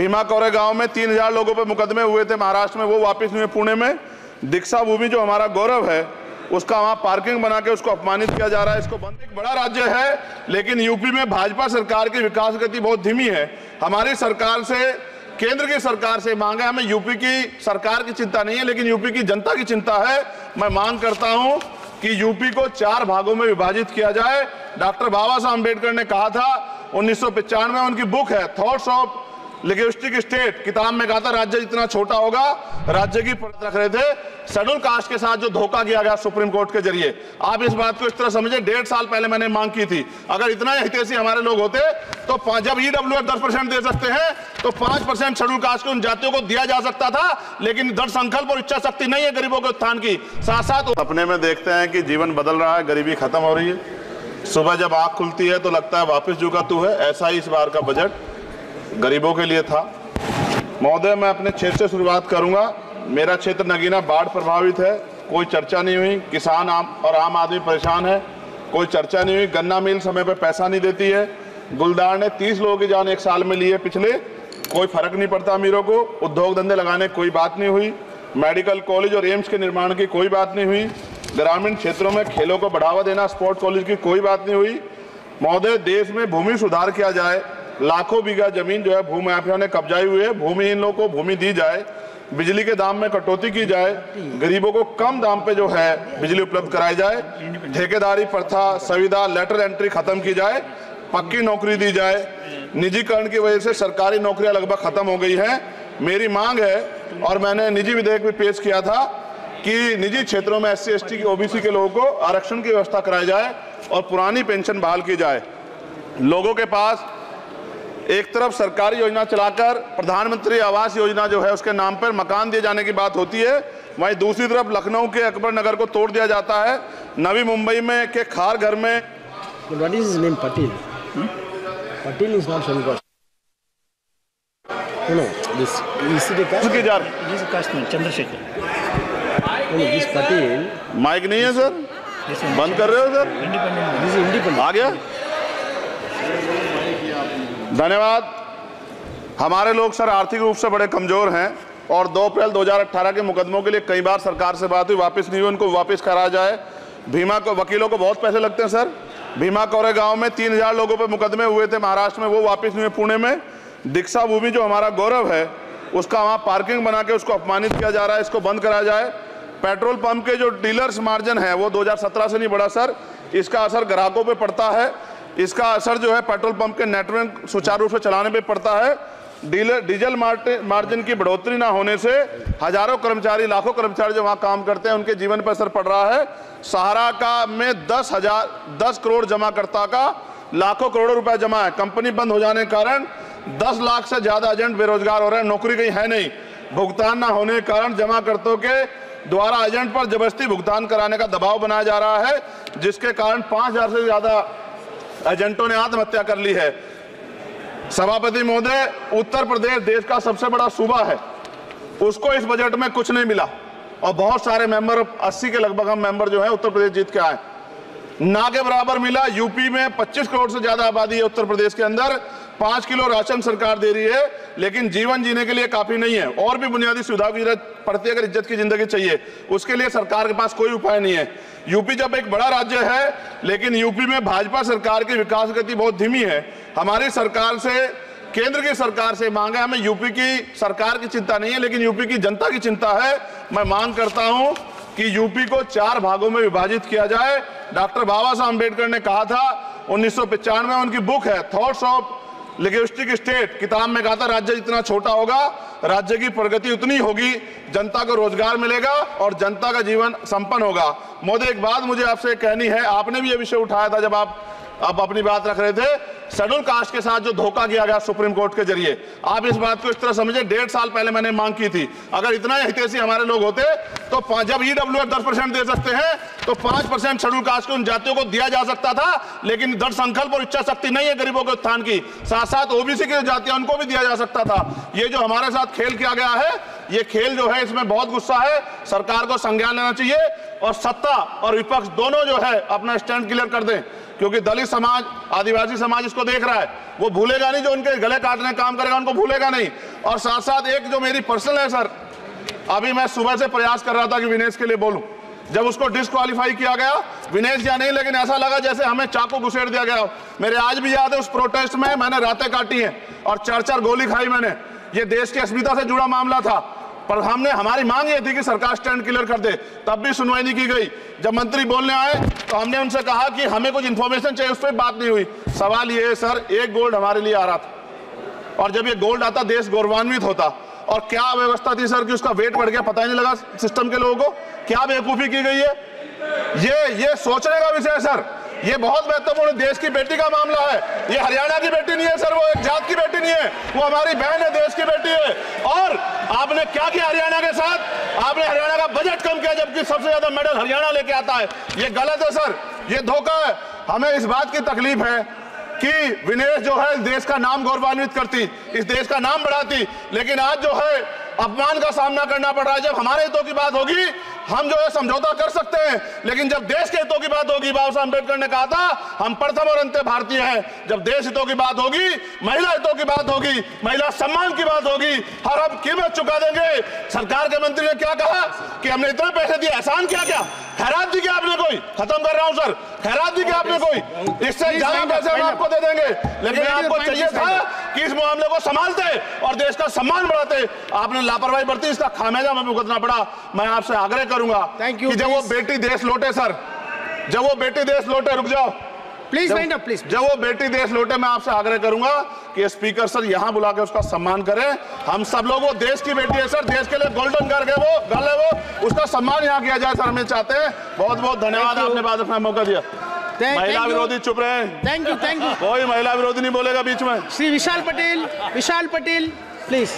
भीमा कोरेगांव में 3000 लोगों पे मुकदमे हुए थे महाराष्ट्र में, वो वापस हुए पुणे में। दीक्षा भूमि जो हमारा गौरव है उसका वहां पार्किंग बना के उसको अपमानित किया जा रहा है। इसको बंद, एक बड़ा राज्य है लेकिन यूपी में भाजपा सरकार की विकास गति बहुत धीमी है। हमारी सरकार से, केंद्र की सरकार से मांग है, हमें यूपी की सरकार की चिंता नहीं है लेकिन यूपी की जनता की चिंता है। मैं मांग करता हूं कि यूपी को 4 भागों में विभाजित किया जाए। डॉक्टर बाबा साहब अम्बेडकर ने कहा था 1995 में, उनकी बुक है थॉट्स ऑफ लिंग्विस्टिक स्टेट, किताब में कहा था राज्य जितना छोटा होगा राज्य की परत रख रहे थे। शेड्यूल कास्ट के साथ जो धोखा किया गया सुप्रीम कोर्ट के जरिए, आप इस बात को इस तरह समझे, 1.5 साल पहले मैंने मांग की थी, अगर इतना हितैषी हमारे लोग होते तो जब ईडब्ल्यूएफ 10% दे सकते हैं तो 5% शेड्यूल कास्ट के उन जातियों को दिया जा सकता था, लेकिन दृढ़ संकल्प और इच्छा शक्ति नहीं है गरीबों के उत्थान की। साथ साथ अपने में देखते हैं कि जीवन बदल रहा है, गरीबी खत्म हो रही है। सुबह जब आंख खुलती है तो लगता है वापस झुका तू है। ऐसा ही इस बार का बजट गरीबों के लिए था। महोदय, मैं अपने क्षेत्र से शुरुआत करूंगा। मेरा क्षेत्र नगीना बाढ़ प्रभावित है, कोई चर्चा नहीं हुई। किसान और आम आदमी परेशान है, कोई चर्चा नहीं हुई। गन्ना मिल समय पर पैसा नहीं देती है। गुलदार ने 30 लोगों की जान 1 साल में ली है पिछले, कोई फर्क नहीं पड़ता अमीरों को। उद्योग धंधे लगाने कोई बात नहीं हुई। मेडिकल कॉलेज और एम्स के निर्माण की कोई बात नहीं हुई। ग्रामीण क्षेत्रों में खेलों को बढ़ावा देना, स्पोर्ट्स कॉलेज की कोई बात नहीं हुई। महोदय, देश में भूमि सुधार किया जाए। लाखों बीघा जमीन जो है भू माफिया ने कब्जाई हुई है, भूमिहीन लोगों को भूमि दी जाए। बिजली के दाम में कटौती की जाए, गरीबों को कम दाम पे जो है बिजली उपलब्ध कराई जाए। ठेकेदारी प्रथा, संविदा, लेटर एंट्री खत्म की जाए, पक्की नौकरी दी जाए। निजीकरण की वजह से सरकारी नौकरियां लगभग खत्म हो गई हैं। मेरी मांग है, और मैंने निजी विधेयक भी पेश किया था, कि निजी क्षेत्रों में SC ST की OBC के लोगों को आरक्षण की व्यवस्था कराई जाए और पुरानी पेंशन बहाल की जाए। लोगों के पास एक तरफ सरकारी योजना चलाकर प्रधानमंत्री आवास योजना जो है उसके नाम पर मकान दिए जाने की बात होती है, वहीं दूसरी तरफ लखनऊ के अकबर नगर को तोड़ दिया जाता है। नवी मुंबई में के खार घर में What is his name? Patil. Patil is not Shankar. No, this is the caste. उसकी जार This is Kashmir, Chandrasekhar. No, this Patil. Mic नहीं है सर, This is बंद कर रहे हो sir? independent. This is independent. आ गया, धन्यवाद। हमारे लोग सर आर्थिक रूप से बड़े कमजोर हैं और 2 अप्रैल 2018 के मुकदमों के लिए कई बार सरकार से बात हुई, वापस नहीं हुई। उनको वापस करा जाए। भीमा को वकीलों को बहुत पैसे लगते हैं सर। भीमा कोरेगांव में 3000 लोगों पे मुकदमे हुए थे महाराष्ट्र में, वो वापस नहीं हुए पुणे में। दीक्षा भूमि जो हमारा गौरव है उसका वहाँ पार्किंग बना के उसको अपमानित किया जा रहा है, इसको बंद कराया जाए। पेट्रोल पंप के जो डीलर्स मार्जिन है वो 2017 से नहीं बढ़ा सर, इसका असर ग्राहकों पे पड़ता है। इसका असर जो है पेट्रोल पंप के नेटवर्क सुचारू रूप से चलाने पे पड़ता है। डीजल मार्जिन की बढ़ोतरी ना होने से हजारों कर्मचारी, लाखों कर्मचारी जो वहाँ काम करते हैं उनके जीवन पर असर पड़ रहा है। सहारा का में 10 करोड़ जमाकर्ता का लाखों करोड़ों रुपए जमा है। कंपनी बंद हो जाने के कारण 10 लाख से ज्यादा एजेंट बेरोजगार हो रहे हैं, नौकरी कहीं है नहीं। भुगतान ना होने के कारण जमाकर्ताओं के द्वारा एजेंट पर जबरदस्ती भुगतान कराने का दबाव बनाया जा रहा है, जिसके कारण 5000 से ज्यादा एजेंटों ने आत्महत्या कर ली है। सभापति महोदय, उत्तर प्रदेश देश का सबसे बड़ा सूबा है, उसको इस बजट में कुछ नहीं मिला और बहुत सारे मेंबर, 80 के लगभग हम मेंबर जो है उत्तर प्रदेश जीत के आए, ना के बराबर मिला। यूपी में 25 करोड़ से ज्यादा आबादी है उत्तर प्रदेश के अंदर, 5 किलो राशन सरकार दे रही है, लेकिन जीवन जीने के लिए काफी नहीं है। और भी बुनियादी सुविधाओं की जरूरत पड़ती है अगर इज्जत की जिंदगी चाहिए, उसके लिए सरकार के पास कोई उपाय नहीं है। यूपी जब एक बड़ा राज्य है लेकिन यूपी में भाजपा सरकार की विकास गति बहुत धीमी है। हमारी सरकार से, केंद्र की सरकार से मांग है, हमें यूपी की सरकार की चिंता नहीं है लेकिन यूपी की जनता की चिंता है। मैं मांग करता हूं कि यूपी को 4 भागों में विभाजित किया जाए। डॉक्टर बाबा साहब अम्बेडकर ने कहा था 1995 में, उनकी बुक है थॉट्स ऑफ लिंग्विस्टिक स्टेट, किताब में कहा था राज्य जितना छोटा होगा राज्य की प्रगति उतनी होगी, जनता को रोजगार मिलेगा और जनता का जीवन संपन्न होगा। मोदी, एक बात मुझे आपसे कहनी है, आपने भी ये विषय उठाया था जब आप अपनी बात रख रहे थे, शेड्यूल कास्ट के साथ जो धोखा किया गया सुप्रीम कोर्ट के जरिए, आप इस बात को इस तरह समझे, 1.5 साल पहले मैंने मांग की थी, अगर इतना हितैषी हमारे लोग होते तो जब ईडब्ल्यूएफ 10% दे सकते हैं तो 5% शेड्यूल कास्ट के उन जातियों को दिया जा सकता था, लेकिन दृढ़ संकल्प और इच्छा शक्ति नहीं है गरीबों के उत्थान की। साथ साथ ओबीसी की जातियां उनको भी दिया जा सकता था। ये जो हमारे साथ खेल किया गया है, ये खेल जो है इसमें बहुत गुस्सा है, सरकार को संज्ञान लेना चाहिए और सत्ता और विपक्ष दोनों जो है अपना स्टैंड क्लियर कर दें, क्योंकि दलित समाज, आदिवासी समाज इसको देख रहा है, वो भूलेगा नहीं, जो उनके गले काटने का काम करेगा उनको भूलेगा नहीं। और साथ साथ एक जो मेरी पर्सनल है सर, अभी मैं सुबह से प्रयास कर रहा था कि विनेश के लिए बोलूं, जब उसको डिस्क्वालीफाई किया गया, विनेश या नहीं, लेकिन ऐसा लगा जैसे हमें चाकू घुसेड़ दिया गया। मेरे आज भी याद है उस प्रोटेस्ट में मैंने रातें काटी हैं और 4-4 गोली खाई मैंने। ये देश की अस्मिता से जुड़ा मामला था, पर हमने, हमारी मांग ये थी कि सरकार स्टैंड क्लियर कर दे, तब भी सुनवाई नहीं की गई। जब मंत्री बोलने आए तो हमने उनसे कहा कि हमें कुछ इंफॉर्मेशन चाहिए, उस पर बात नहीं हुई। सवाल ये है सर, एक गोल्ड हमारे लिए आ रहा था, और जब ये गोल्ड आता देश गौरवान्वित होता। और क्या व्यवस्था थी सर कि उसका वेट बढ़ गया, पता ही नहीं लगा सिस्टम के लोगों को। क्या बेवकूफी की गई है, ये सोचने का विषय है सर। ये बहुत महत्वपूर्ण, देश की बेटी का मामला है। ये हरियाणा की बेटी नहीं है सर, वो एक जात की बेटी नहीं है, वो हमारी बहन है, देश की बेटी है। और आपने क्या किया हरियाणा के साथ? आपने हरियाणा का बजट कम किया, जबकि सबसे ज्यादा मेडल हरियाणा लेके आता है। ये गलत है सर, ये धोखा है। हमें इस बात की तकलीफ है कि विनेश जो है देश का नाम गौरवान्वित करती, इस देश का नाम बढ़ाती, लेकिन आज जो है अपमान का सामना करना पड़ रहा है। जब हमारे हितों की बात होगी हम जो है समझौता कर सकते हैं, लेकिन जब देश के हितों की बात होगी, बाबा साहब अम्बेडकर ने कहा था हम प्रथम और अंत्य भारतीय हैं। जब देश हितों की बात होगी, महिला हितों की बात होगी, महिला सम्मान की बात होगी, हर हम कीमत चुका देंगे। सरकार के मंत्री ने क्या कहा कि हमने इतने पैसे दिए, एहसान क्या क्या, खैरात दी क्या आपने कोई? खत्म कर रहा हूं सर, खैरात दी क्या आपने कोई? इससे ज्यादा पैसे हम आपको दे देंगे, लेकिन आपको चाहिए था कि इस मामले को संभालते और देश का सम्मान बढ़ाते। आपने लापरवाही बरती, इसका खामियाजा हमें भुगतना पड़ा। मैं आपसे आग्रह करूंगा कि जब वो बेटी देश लौटे सर, जब वो बेटी देश लौटे, रुक जाओ प्लीज वाइंड अप प्लीज। जब वो बेटी देश लौटे, मैं आपसे आग्रह करूंगा कि स्पीकर सर यहां बुला के उसका सम्मान करें। हम सब लोग, वो देश की बेटी है सर, देश के लिए गोल्डन गर्ल है वो, उसका सम्मान यहां किया जाए सर, हम चाहते हैं। बहुत बहुत धन्यवाद, आपने बात रखना मौका दिया। महिला विरोधी चुप रहे। Thank you. कोई महिला विरोधी नहीं बोलेगा बीच में। श्री विशाल पटेल प्लीज।